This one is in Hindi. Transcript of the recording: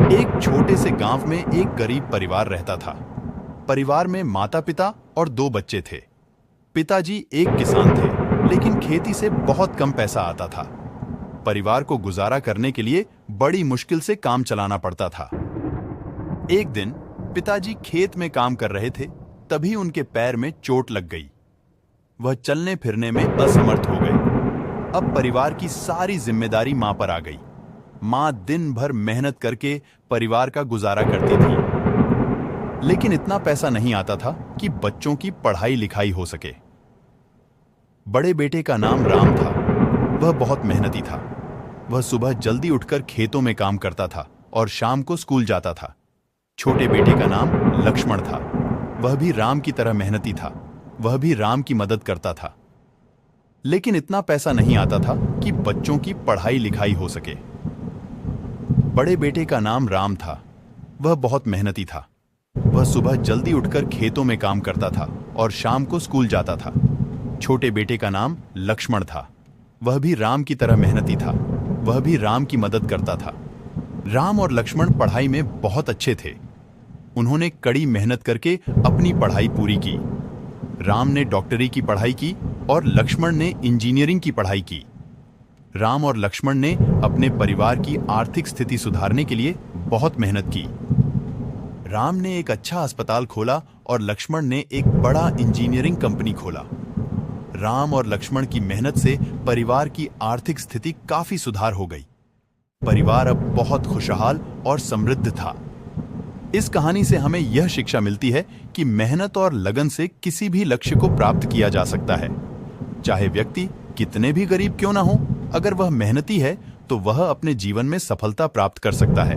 एक छोटे से गांव में एक गरीब परिवार रहता था। परिवार में माता पिता और दो बच्चे थे। पिताजी एक किसान थे, लेकिन खेती से बहुत कम पैसा आता था। परिवार को गुजारा करने के लिए बड़ी मुश्किल से काम चलाना पड़ता था। एक दिन पिताजी खेत में काम कर रहे थे, तभी उनके पैर में चोट लग गई। वह चलने फिरने में असमर्थ हो गए। अब परिवार की सारी जिम्मेदारी मां पर आ गई। मां दिन भर मेहनत करके परिवार का गुजारा करती थी, लेकिन इतना पैसा नहीं आता था कि बच्चों की पढ़ाई लिखाई हो सके। बड़े बेटे का नाम राम था। वह बहुत मेहनती था। वह सुबह जल्दी उठकर खेतों में काम करता था और शाम को स्कूल जाता था। छोटे बेटे का नाम लक्ष्मण था। वह भी राम की तरह मेहनती था। वह भी राम की मदद करता था, लेकिन इतना पैसा नहीं आता था कि बच्चों की पढ़ाई लिखाई हो सके। बड़े बेटे का नाम राम था। वह बहुत मेहनती था। वह सुबह जल्दी उठकर खेतों में काम करता था और शाम को स्कूल जाता था। छोटे बेटे का नाम लक्ष्मण था। वह भी राम की तरह मेहनती था। वह भी राम की मदद करता था। राम और लक्ष्मण पढ़ाई में बहुत अच्छे थे। उन्होंने कड़ी मेहनत करके अपनी पढ़ाई पूरी की। राम ने डॉक्टरी की पढ़ाई की और लक्ष्मण ने इंजीनियरिंग की पढ़ाई की। राम और लक्ष्मण ने अपने परिवार की आर्थिक स्थिति सुधारने के लिए बहुत मेहनत की। राम ने एक अच्छा अस्पताल खोला और लक्ष्मण ने एक बड़ा इंजीनियरिंग कंपनी खोला। राम और लक्ष्मण की मेहनत से परिवार की आर्थिक स्थिति काफी सुधार हो गई। परिवार अब बहुत खुशहाल और समृद्ध था। इस कहानी से हमें यह शिक्षा मिलती है कि मेहनत और लगन से किसी भी लक्ष्य को प्राप्त किया जा सकता है। चाहे व्यक्ति कितने भी गरीब क्यों ना हो, अगर वह मेहनती है तो वह अपने जीवन में सफलता प्राप्त कर सकता है।